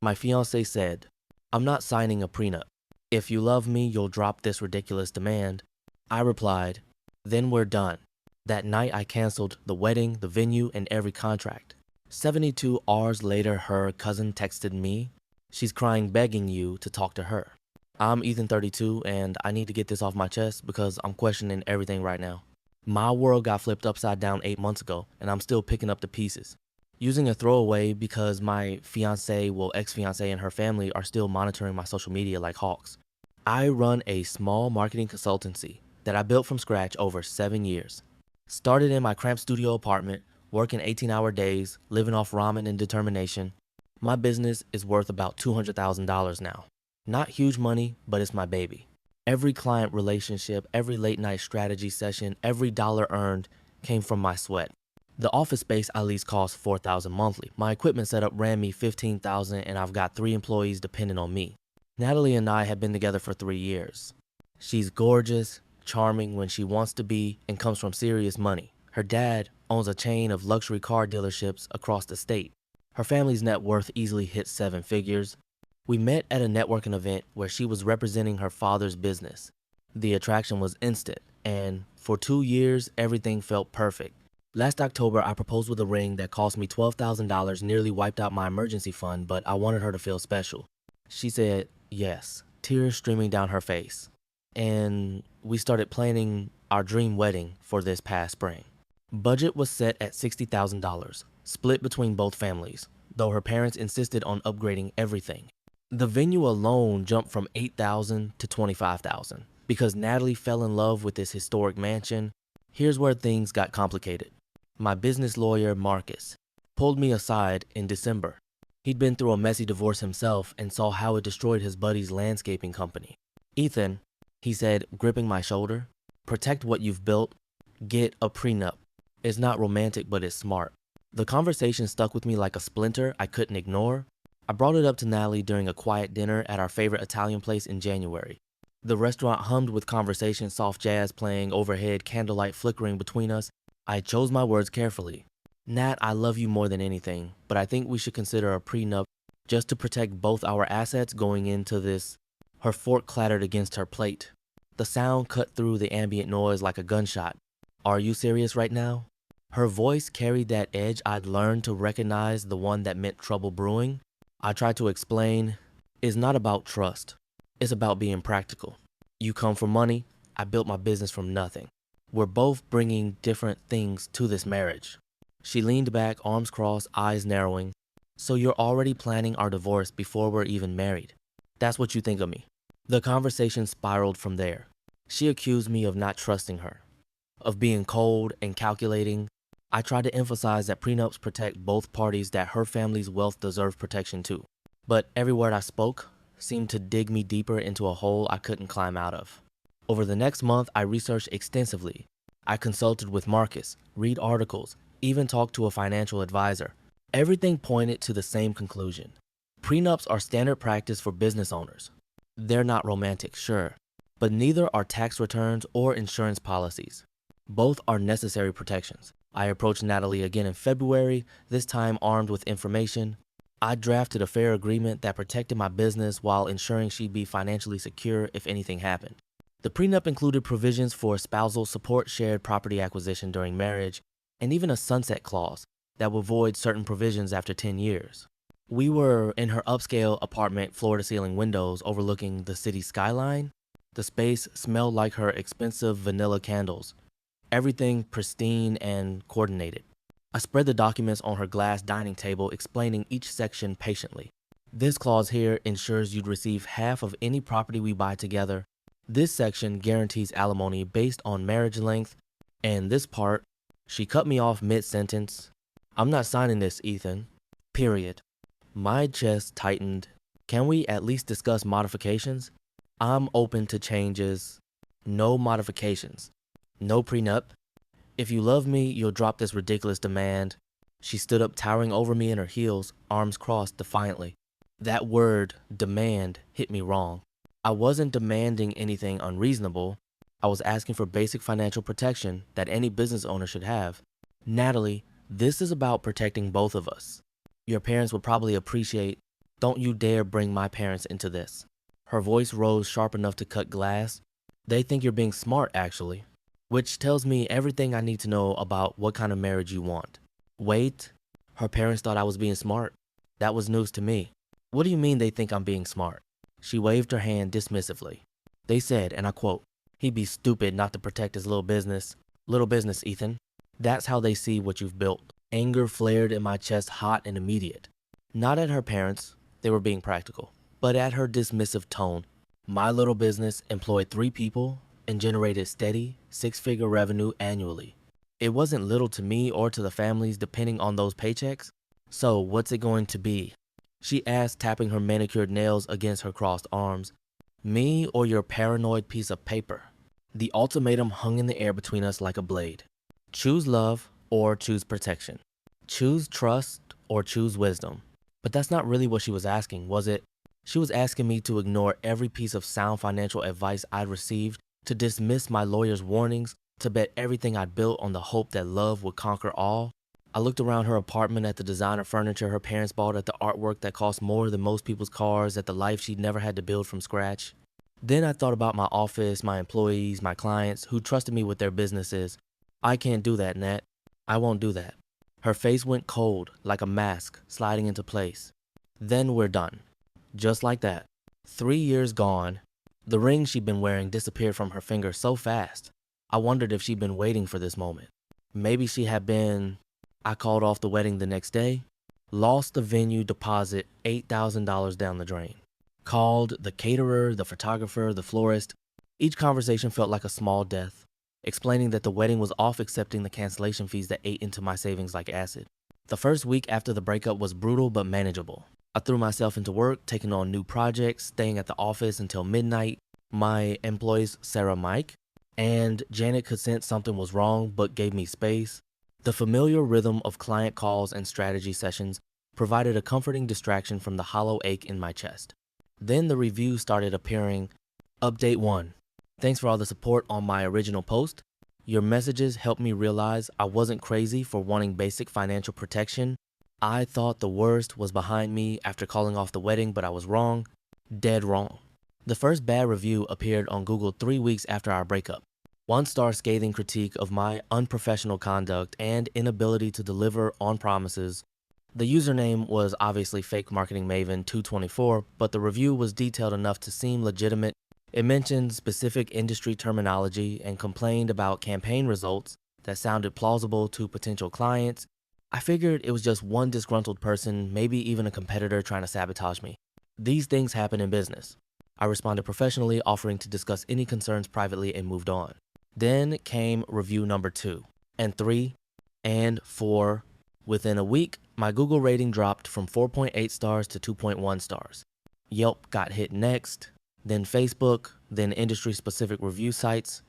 My fiancé said, "I'm not signing a prenup. If you love me, you'll drop this ridiculous demand." I replied, "Then we're done." That night I canceled the wedding, the venue, and every contract. 72 hours later, her cousin texted me. She's crying, begging you to talk to her. I'm Ethan, 32, and I need to get this off my chest because I'm questioning everything right now. My world got flipped upside down 8 months ago, and I'm still picking up the pieces. Using a throwaway because my fiancé, ex-fiancé and her family are still monitoring my social media like hawks. I run a small marketing consultancy that I built from scratch over 7 years. Started in my cramped studio apartment, working 18-hour days, living off ramen and determination. My business is worth about $200,000 now. Not huge money, but it's my baby. Every client relationship, every late night strategy session, every dollar earned came from my sweat. The office space I lease costs $4,000 monthly. My equipment setup ran me $15,000 and I've got 3 employees depending on me. Natalie and I have been together for 3 years. She's gorgeous, charming when she wants to be, and comes from serious money. Her dad owns a chain of luxury car dealerships across the state. Her family's net worth easily hits 7 figures. We met at a networking event where she was representing her father's business. The attraction was instant, and for 2 years, everything felt perfect. Last October, I proposed with a ring that cost me $12,000, nearly wiped out my emergency fund, but I wanted her to feel special. She said yes, tears streaming down her face. And we started planning our dream wedding for this past spring. Budget was set at $60,000, split between both families, though her parents insisted on upgrading everything. The venue alone jumped from $8,000 to $25,000 because Natalie fell in love with this historic mansion. Here's where things got complicated. My business lawyer, Marcus, pulled me aside in December. He'd been through a messy divorce himself and saw how it destroyed his buddy's landscaping company. "Ethan," he said, gripping my shoulder, "protect what you've built. Get a prenup. It's not romantic, but it's smart." The conversation stuck with me like a splinter I couldn't ignore. I brought it up to Natalie during a quiet dinner at our favorite Italian place in January. The restaurant hummed with conversation, soft jazz playing overhead, candlelight flickering between us. I chose my words carefully. "Nat, I love you more than anything, but I think we should consider a prenup just to protect both our assets going into this." Her fork clattered against her plate. The sound cut through the ambient noise like a gunshot. "Are you serious right now?" Her voice carried that edge I'd learned to recognize, the one that meant trouble brewing. I tried to explain, "It's not about trust. It's about being practical. You come from money. I built my business from nothing. We're both bringing different things to this marriage." She leaned back, arms crossed, eyes narrowing. "So you're already planning our divorce before we're even married? That's what you think of me?" The conversation spiraled from there. She accused me of not trusting her, of being cold and calculating. I tried to emphasize that prenups protect both parties, that her family's wealth deserved protection too. But every word I spoke seemed to dig me deeper into a hole I couldn't climb out of. Over the next month, I researched extensively. I consulted with Marcus, read articles, even talked to a financial advisor. Everything pointed to the same conclusion. Prenups are standard practice for business owners. They're not romantic, sure, but neither are tax returns or insurance policies. Both are necessary protections. I approached Natalie again in February, this time armed with information. I drafted a fair agreement that protected my business while ensuring she'd be financially secure if anything happened. The prenup included provisions for spousal support, shared property acquisition during marriage, and even a sunset clause that would void certain provisions after 10 years. We were in her upscale apartment, floor-to-ceiling windows overlooking the city skyline. The space smelled like her expensive vanilla candles. Everything pristine and coordinated. I spread the documents on her glass dining table, explaining each section patiently. "This clause here ensures you'd receive half of any property we buy together. This section guarantees alimony based on marriage length. And this part," she cut me off mid-sentence, "I'm not signing this, Ethan. Period." My chest tightened. "Can we at least discuss modifications?" "I'm open to changes." "No modifications. No prenup. If you love me, you'll drop this ridiculous demand." She stood up, towering over me in her heels, arms crossed defiantly. That word, demand, hit me wrong. I wasn't demanding anything unreasonable. I was asking for basic financial protection that any business owner should have. "Natalie, this is about protecting both of us. Your parents would probably appreciate." Don't you dare bring my parents into this. Her voice rose sharp enough to cut glass. They think you're being smart, actually. Which tells me everything I need to know about what kind of marriage you want. Wait, her parents thought I was being smart? That was news to me. What do you mean they think I'm being smart? She waved her hand dismissively. They said, and I quote, he'd be stupid not to protect his little business. Little business, Ethan. That's how they see what you've built. Anger flared in my chest, hot and immediate. Not at her parents, they were being practical, but at her dismissive tone. My little business employed 3 people and generated steady, 6-figure revenue annually. It wasn't little to me or to the families depending on those paychecks. So what's it going to be? She asked, tapping her manicured nails against her crossed arms. Me or your paranoid piece of paper? The ultimatum hung in the air between us like a blade. Choose love or choose protection. Choose trust or choose wisdom. But that's not really what she was asking, was it? She was asking me to ignore every piece of sound financial advice I'd received, to dismiss my lawyer's warnings, to bet everything I'd built on the hope that love would conquer all. I looked around her apartment at the designer furniture her parents bought, at the artwork that cost more than most people's cars, at the life she'd never had to build from scratch. Then I thought about my office, my employees, my clients, who trusted me with their businesses. I can't do that, Nat. I won't do that. Her face went cold, like a mask sliding into place. Then we're done. Just like that. 3 years gone. The ring she'd been wearing disappeared from her finger so fast. I wondered if she'd been waiting for this moment. Maybe she had been... I called off the wedding the next day. Lost the venue deposit, $8,000 down the drain. Called the caterer, the photographer, the florist. Each conversation felt like a small death, explaining that the wedding was off, accepting the cancellation fees that ate into my savings like acid. The first week after the breakup was brutal but manageable. I threw myself into work, taking on new projects, staying at the office until midnight. My employees, Sarah, Mike, and Janet could sense something was wrong but gave me space. The familiar rhythm of client calls and strategy sessions provided a comforting distraction from the hollow ache in my chest. Then the reviews started appearing. Update 1. Thanks for all the support on my original post. Your messages helped me realize I wasn't crazy for wanting basic financial protection. I thought the worst was behind me after calling off the wedding, but I was wrong. Dead wrong. The first bad review appeared on Google 3 weeks after our breakup. 1-star scathing critique of my unprofessional conduct and inability to deliver on promises. The username was obviously fake marketing maven 224, but the review was detailed enough to seem legitimate. It mentioned specific industry terminology and complained about campaign results that sounded plausible to potential clients. I figured it was just one disgruntled person, maybe even a competitor trying to sabotage me. These things happen in business. I responded professionally, offering to discuss any concerns privately, and moved on. Then came review number 2, and 3, and 4. Within a week, my Google rating dropped from 4.8 stars to 2.1 stars. Yelp got hit next, then Facebook, then industry-specific review sites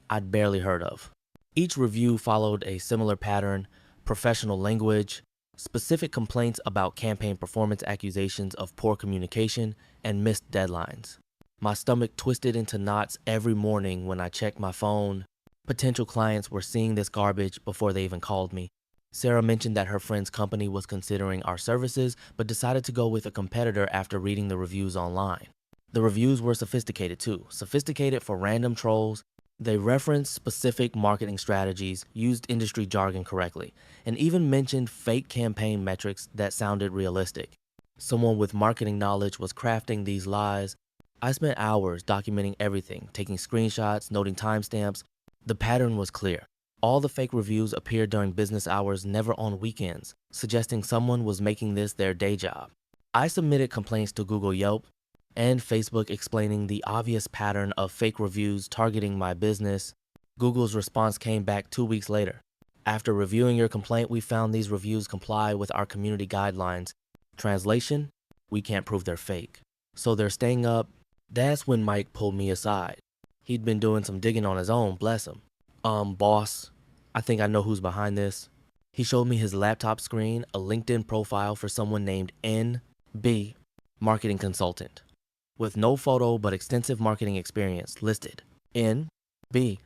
I'd barely heard of. Each review followed a similar pattern: professional language, specific complaints about campaign performance, accusations of poor communication, and missed deadlines. My stomach twisted into knots every morning when I checked my phone. Potential clients were seeing this garbage before they even called me. Sarah mentioned that her friend's company was considering our services, but decided to go with a competitor after reading the reviews online. The reviews were sophisticated too, sophisticated for random trolls. They referenced specific marketing strategies, used industry jargon correctly, and even mentioned fake campaign metrics that sounded realistic. Someone with marketing knowledge was crafting these lies. I spent hours documenting everything, taking screenshots, noting timestamps. The pattern was clear. All the fake reviews appeared during business hours, never on weekends, suggesting someone was making this their day job. I submitted complaints to Google, Yelp, and Facebook explaining the obvious pattern of fake reviews targeting my business. Google's response came back 2 weeks later. After reviewing your complaint, we found these reviews comply with our community guidelines. Translation: we can't prove they're fake. So they're staying up. That's when Mike pulled me aside. He'd been doing some digging on his own, bless him. Boss, I think I know who's behind this. He showed me his laptop screen, a LinkedIn profile for someone named N.B., marketing consultant, with no photo but extensive marketing experience listed. N.B.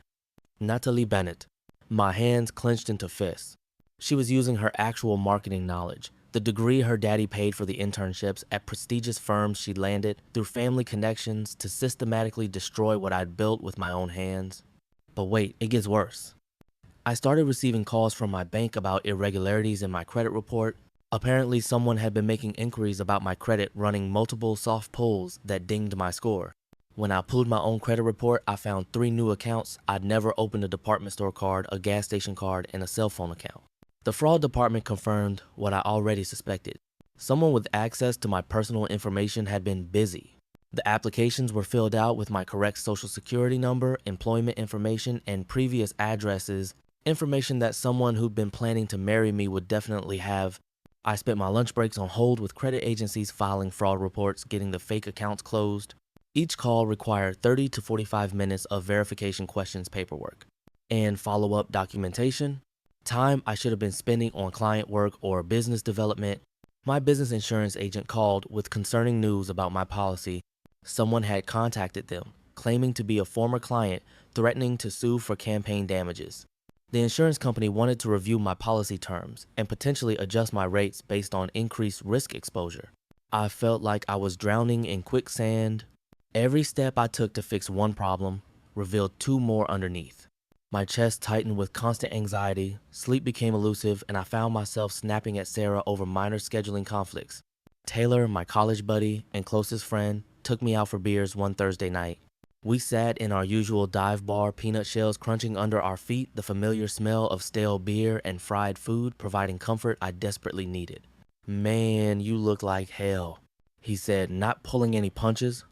Natalie Bennett. My hands clenched into fists. She was using her actual marketing knowledge, The degree her daddy paid for the internships at prestigious firms she landed through family connections to systematically destroy what I'd built with my own hands. But wait, it gets worse. I started receiving calls from my bank about irregularities in my credit report. Apparently, someone had been making inquiries about my credit running multiple soft pulls that dinged my score. When I pulled my own credit report, I found 3 new accounts. I'd never opened a department store card, a gas station card, and a cell phone account. The fraud department confirmed what I already suspected. Someone with access to my personal information had been busy. The applications were filled out with my correct social security number, employment information, and previous addresses, information that someone who'd been planning to marry me would definitely have. I spent my lunch breaks on hold with credit agencies filing fraud reports, getting the fake accounts closed. Each call required 30 to 45 minutes of verification questions paperwork and follow-up documentation. Time I should have been spending on client work or business development. My business insurance agent called with concerning news about my policy. Someone had contacted them, claiming to be a former client, threatening to sue for campaign damages. The insurance company wanted to review my policy terms and potentially adjust my rates based on increased risk exposure. I felt like I was drowning in quicksand. Every step I took to fix one problem revealed 2 more underneath. My chest tightened with constant anxiety, sleep became elusive, and I found myself snapping at Sarah over minor scheduling conflicts. Taylor, my college buddy and closest friend, took me out for beers one Thursday night. We sat in our usual dive bar, peanut shells crunching under our feet, the familiar smell of stale beer and fried food providing comfort I desperately needed. "Man, you look like hell," he said, not pulling any punches.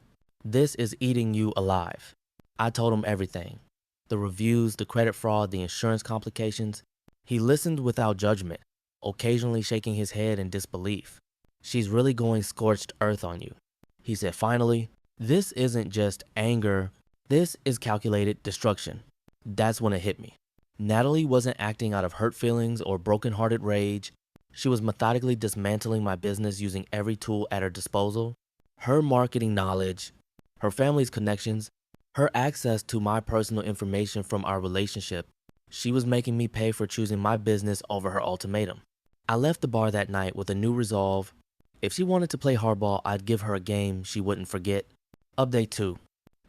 "This is eating you alive." I told him everything. The reviews, the credit fraud, the insurance complications. He listened without judgment, occasionally shaking his head in disbelief. "She's really going scorched earth on you," he said finally. "This isn't just anger, this is calculated destruction." That's when it hit me. Natalie wasn't acting out of hurt feelings or broken-hearted rage. She was methodically dismantling my business using every tool at her disposal. Her marketing knowledge, her family's connections, her access to my personal information from our relationship. She was making me pay for choosing my business over her ultimatum. I left the bar that night with a new resolve. If she wanted to play hardball, I'd give her a game she wouldn't forget. Update 2.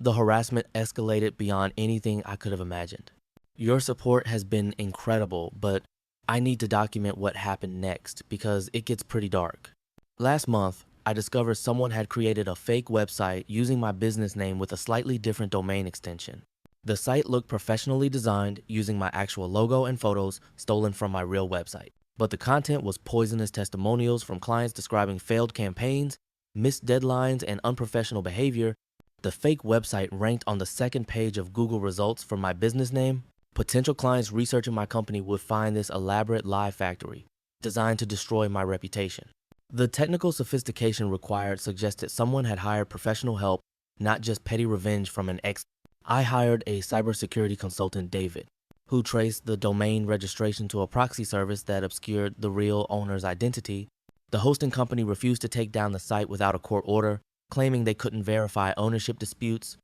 The harassment escalated beyond anything I could have imagined. Your support has been incredible, but I need to document what happened next because it gets pretty dark. Last month, I discovered someone had created a fake website using my business name with a slightly different domain extension. The site looked professionally designed using my actual logo and photos stolen from my real website. But the content was poisonous testimonials from clients describing failed campaigns, missed deadlines, and unprofessional behavior. The fake website ranked on the 2nd page of Google results for my business name. Potential clients researching my company would find this elaborate lie factory designed to destroy my reputation. The technical sophistication required suggested someone had hired professional help, not just petty revenge from an ex. I hired a cybersecurity consultant, David, who traced the domain registration to a proxy service that obscured the real owner's identity. The hosting company refused to take down the site without a court order, claiming they couldn't verify ownership disputes.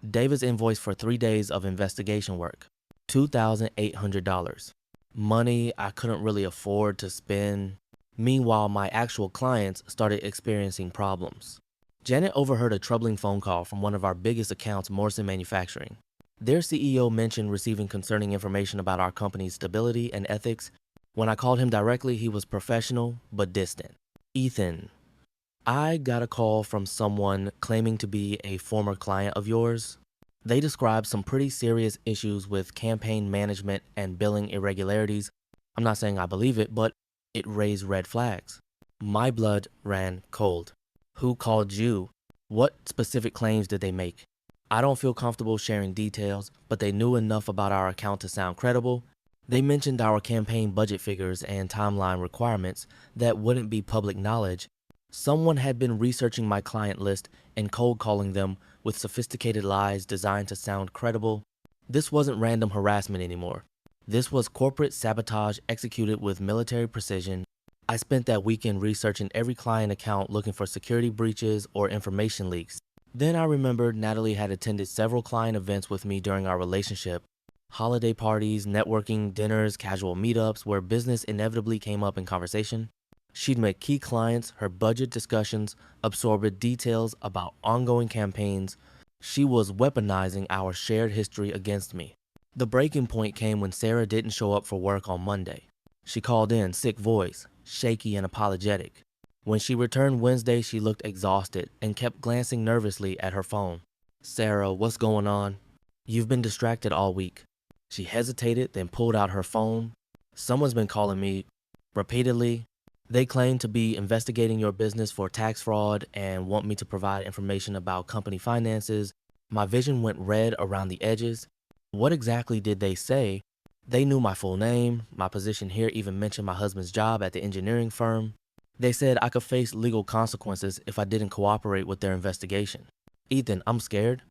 David's invoice for 3 days of investigation work, $2,800. Money I couldn't really afford to spend. Meanwhile, my actual clients started experiencing problems. Janet overheard a troubling phone call from one of our biggest accounts, Morrison Manufacturing. Their CEO mentioned receiving concerning information about our company's stability and ethics. When I called him directly, he was professional but distant. "Ethan, I got a call from someone claiming to be a former client of yours. They described some pretty serious issues with campaign management and billing irregularities. I'm not saying I believe it, but it raised red flags." My blood ran cold. "Who called you? What specific claims did they make?" I don't feel comfortable sharing details, but they knew enough about our account to sound credible. They mentioned our campaign budget figures and timeline requirements that wouldn't be public knowledge. Someone had been researching my client list and cold calling them with sophisticated lies designed to sound credible. This wasn't random harassment anymore. This was corporate sabotage executed with military precision. I spent that weekend researching every client account looking for security breaches or information leaks. Then I remembered Natalie had attended several client events with me during our relationship. Holiday parties, networking, dinners, casual meetups where business inevitably came up in conversation. She'd make key clients her budget discussions, absorbed details about ongoing campaigns. She was weaponizing our shared history against me. The breaking point came when Sarah didn't show up for work on Monday. She called in, sick voice, shaky and apologetic. When she returned Wednesday, she looked exhausted and kept glancing nervously at her phone. "Sarah, what's going on?" "You've been distracted all week." She hesitated, then pulled out her phone. "Someone's been calling me repeatedly. They claim to be investigating your business for tax fraud and want me to provide information about company finances." My vision went red around the edges. What exactly did they say? They knew my full name. My position here even mentioned my husband's job at the engineering firm. They said I could face legal consequences if I didn't cooperate with their investigation. Ethan, I'm scared.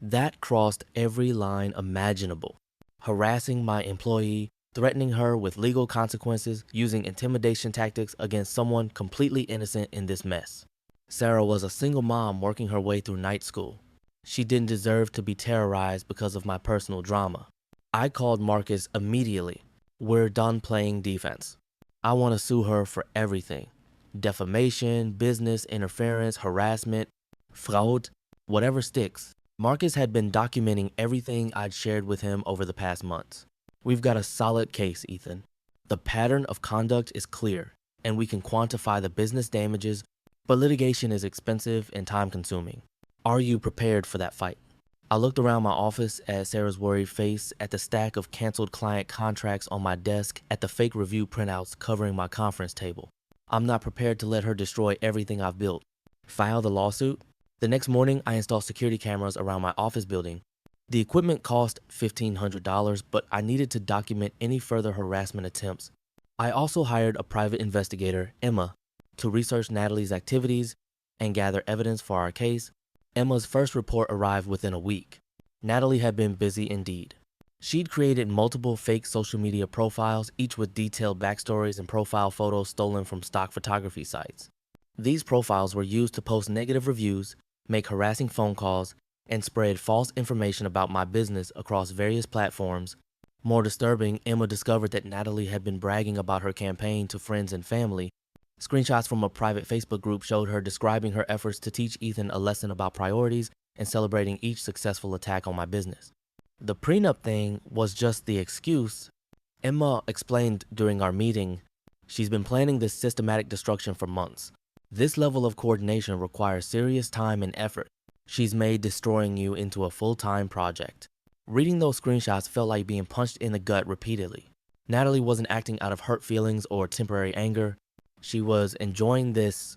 That crossed every line imaginable. Harassing my employee, threatening her with legal consequences, using intimidation tactics against someone completely innocent in this mess. Sarah was a single mom working her way through night school. She didn't deserve to be terrorized because of my personal drama. I called Marcus immediately. "We're done playing defense. I want to sue her for everything. Defamation, business interference, harassment, fraud, whatever sticks." Marcus had been documenting everything I'd shared with him over the past months. "We've got a solid case, Ethan. The pattern of conduct is clear, and we can quantify the business damages, but litigation is expensive and time-consuming. Are you prepared for that fight?" I looked around my office at Sarah's worried face, at the stack of canceled client contracts on my desk, at the fake review printouts covering my conference table. I'm not prepared to let her destroy everything I've built. File the lawsuit? The next morning, I installed security cameras around my office building. The equipment cost $1,500, but I needed to document any further harassment attempts. I also hired a private investigator, Emma, to research Natalie's activities and gather evidence for our case. Emma's first report arrived within a week. Natalie had been busy indeed. She'd created multiple fake social media profiles, each with detailed backstories and profile photos stolen from stock photography sites. These profiles were used to post negative reviews, make harassing phone calls, and spread false information about my business across various platforms. More disturbing, Emma discovered that Natalie had been bragging about her campaign to friends and family. Screenshots from a private Facebook group showed her describing her efforts to teach Ethan a lesson about priorities and celebrating each successful attack on my business. The prenup thing was just the excuse. Emma explained during our meeting, "She's been planning this systematic destruction for months. This level of coordination requires serious time and effort. She's made destroying you into a full-time project." Reading those screenshots felt like being punched in the gut repeatedly. Natalie wasn't acting out of hurt feelings or temporary anger. She was enjoying this,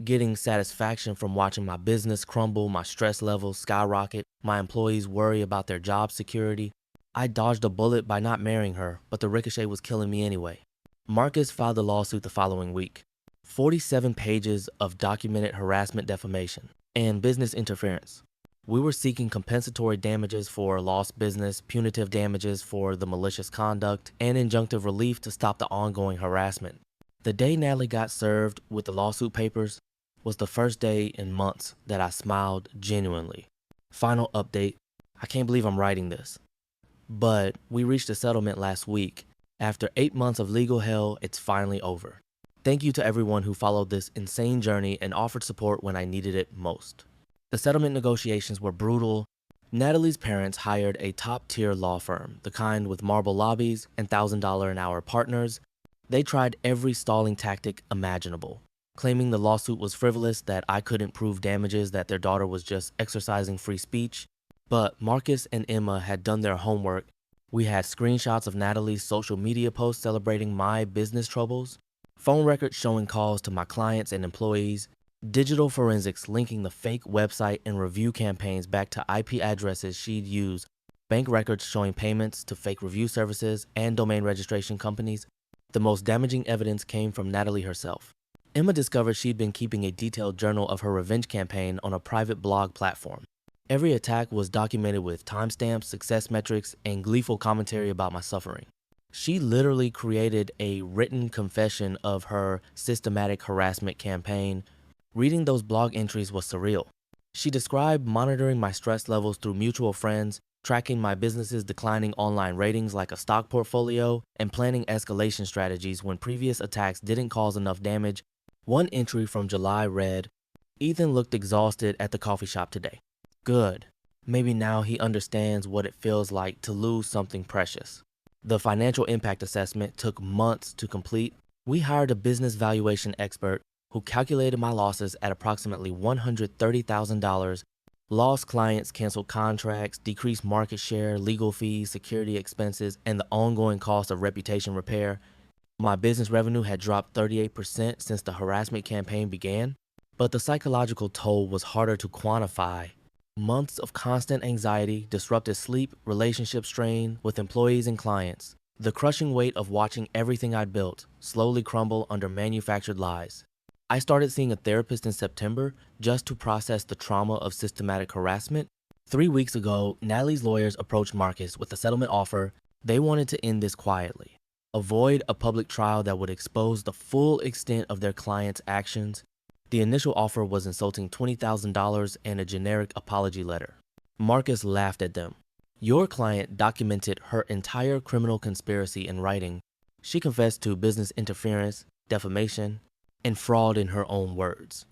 getting satisfaction from watching my business crumble, my stress levels skyrocket, my employees worry about their job security. I dodged a bullet by not marrying her, but the ricochet was killing me anyway. Marcus filed the lawsuit the following week. 47 pages of documented harassment, defamation, and business interference. We were seeking compensatory damages for lost business, punitive damages for the malicious conduct, and injunctive relief to stop the ongoing harassment. The day Natalie got served with the lawsuit papers was the first day in months that I smiled genuinely. Final update. I can't believe I'm writing this, but we reached a settlement last week. After 8 months of legal hell, it's finally over. Thank you to everyone who followed this insane journey and offered support when I needed it most. The settlement negotiations were brutal. Natalie's parents hired a top-tier law firm, the kind with marble lobbies and $1,000 an hour partners. They tried every stalling tactic imaginable, claiming the lawsuit was frivolous, that I couldn't prove damages, that their daughter was just exercising free speech. But Marcus and Emma had done their homework. We had screenshots of Natalie's social media posts celebrating my business troubles, phone records showing calls to my clients and employees, digital forensics linking the fake website and review campaigns back to IP addresses she'd used, bank records showing payments to fake review services and domain registration companies. The most damaging evidence came from Natalie herself. Emma discovered she'd been keeping a detailed journal of her revenge campaign on a private blog platform. Every attack was documented with timestamps, success metrics, and gleeful commentary about my suffering. She literally created a written confession of her systematic harassment campaign. Reading those blog entries was surreal. She described monitoring my stress levels through mutual friends, tracking my business's declining online ratings like a stock portfolio, and planning escalation strategies when previous attacks didn't cause enough damage. One entry from July read, "Ethan looked exhausted at the coffee shop today. Good. Maybe now he understands what it feels like to lose something precious." The financial impact assessment took months to complete. We hired a business valuation expert who calculated my losses at approximately $130,000. Lost clients, canceled contracts, decreased market share, legal fees, security expenses, and the ongoing cost of reputation repair. My business revenue had dropped 38% since the harassment campaign began, but the psychological toll was harder to quantify. Months of constant anxiety, disrupted sleep, relationship strain with employees and clients. The crushing weight of watching everything I'd built slowly crumble under manufactured lies. I started seeing a therapist in September just to process the trauma of systematic harassment. 3 weeks ago, Natalie's lawyers approached Marcus with a settlement offer. They wanted to end this quietly, avoid a public trial that would expose the full extent of their client's actions. The initial offer was insulting $20,000 and a generic apology letter. Marcus laughed at them. "Your client documented her entire criminal conspiracy in writing. She confessed to business interference, defamation, and fraud in her own words.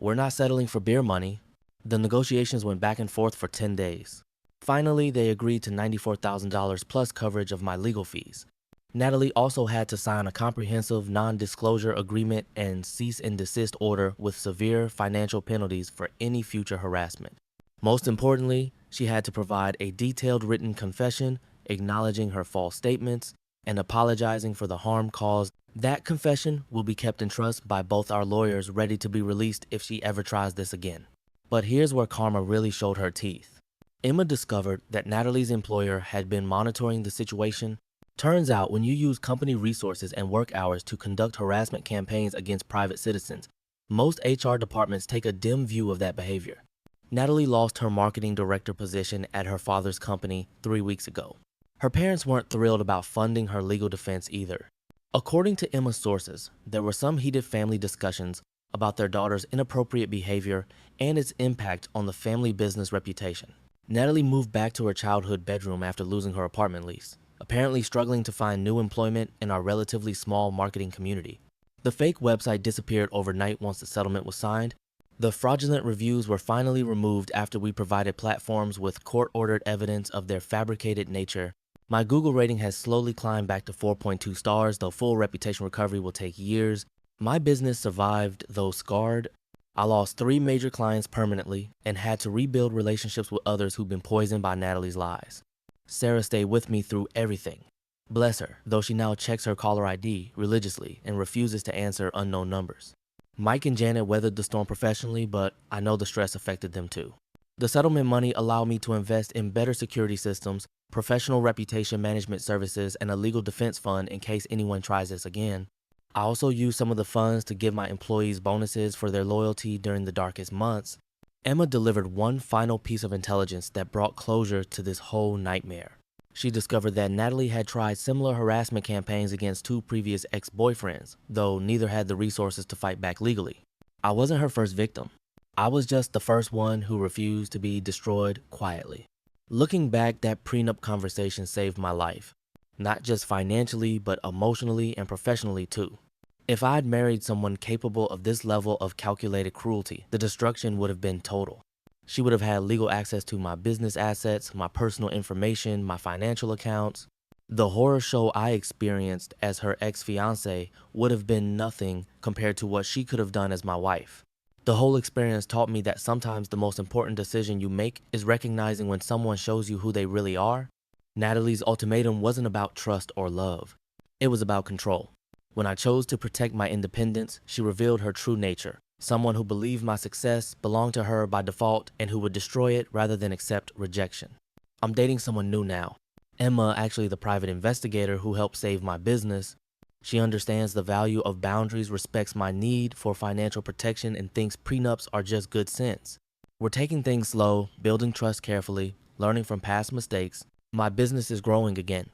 We're not settling for beer money." The negotiations went back and forth for 10 days. Finally, they agreed to $94,000 plus coverage of my legal fees. Natalie also had to sign a comprehensive non-disclosure agreement and cease and desist order with severe financial penalties for any future harassment. Most importantly, she had to provide a detailed written confession, acknowledging her false statements and apologizing for the harm caused. That confession will be kept in trust by both our lawyers, ready to be released if she ever tries this again. But here's where karma really showed her teeth. Emma discovered that Natalie's employer had been monitoring the situation. Turns out when you use company resources and work hours to conduct harassment campaigns against private citizens, most HR departments take a dim view of that behavior. Natalie lost her marketing director position at her father's company 3 weeks ago. Her parents weren't thrilled about funding her legal defense either. According to Emma's sources, there were some heated family discussions about their daughter's inappropriate behavior and its impact on the family business reputation. Natalie moved back to her childhood bedroom after losing her apartment lease, apparently struggling to find new employment in our relatively small marketing community. The fake website disappeared overnight once the settlement was signed. The fraudulent reviews were finally removed after we provided platforms with court-ordered evidence of their fabricated nature. My Google rating has slowly climbed back to 4.2 stars, though full reputation recovery will take years. My business survived, though scarred. I lost 3 major clients permanently and had to rebuild relationships with others who've been poisoned by Natalie's lies. Sarah stayed with me through everything. Bless her, though she now checks her caller ID religiously and refuses to answer unknown numbers. Mike and Janet weathered the storm professionally, but I know the stress affected them too. The settlement money allowed me to invest in better security systems, professional reputation management services, and a legal defense fund in case anyone tries this again. I also used some of the funds to give my employees bonuses for their loyalty during the darkest months. Emma delivered one final piece of intelligence that brought closure to this whole nightmare. She discovered that Natalie had tried similar harassment campaigns against 2 previous ex-boyfriends, though neither had the resources to fight back legally. I wasn't her first victim. I was just the first one who refused to be destroyed quietly. Looking back, that prenup conversation saved my life. Not just financially, but emotionally and professionally too. If I had married someone capable of this level of calculated cruelty, the destruction would have been total. She would have had legal access to my business assets, my personal information, my financial accounts. The horror show I experienced as her ex-fiancée would have been nothing compared to what she could have done as my wife. The whole experience taught me that sometimes the most important decision you make is recognizing when someone shows you who they really are. Natalie's ultimatum wasn't about trust or love. It was about control. When I chose to protect my independence, she revealed her true nature. Someone who believed my success belonged to her by default and who would destroy it rather than accept rejection. I'm dating someone new now. Emma, actually the private investigator who helped save my business. She understands the value of boundaries, respects my need for financial protection, and thinks prenups are just good sense. We're taking things slow, building trust carefully, learning from past mistakes. My business is growing again.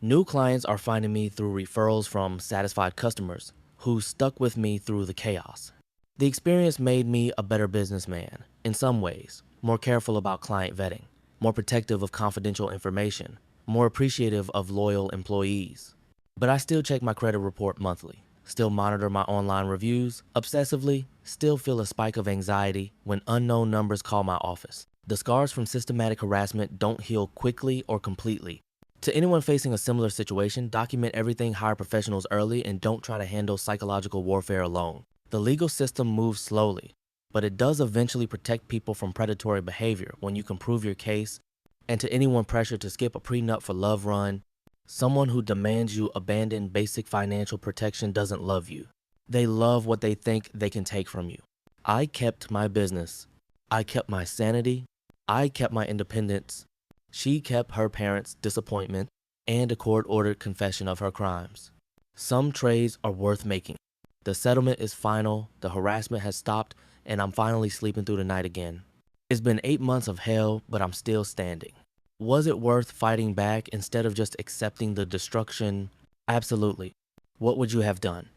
New clients are finding me through referrals from satisfied customers who stuck with me through the chaos. The experience made me a better businessman, in some ways, more careful about client vetting. more protective of confidential information, more appreciative of loyal employees. But I still check my credit report monthly, still monitor my online reviews, obsessively, still feel a spike of anxiety when unknown numbers call my office. The scars from systematic harassment don't heal quickly or completely. To anyone facing a similar situation, document everything, hire professionals early, and don't try to handle psychological warfare alone. The legal system moves slowly, but it does eventually protect people from predatory behavior when you can prove your case. And to anyone pressured to skip a prenup for love run, someone who demands you abandon basic financial protection doesn't love you. They love what they think they can take from you. I kept my business. I kept my sanity. I kept my independence. She kept her parents' disappointment and a court-ordered confession of her crimes. Some trades are worth making. The settlement is final, the harassment has stopped, and I'm finally sleeping through the night again. It's been 8 months of hell, but I'm still standing. Was it worth fighting back instead of just accepting the destruction? Absolutely. What would you have done?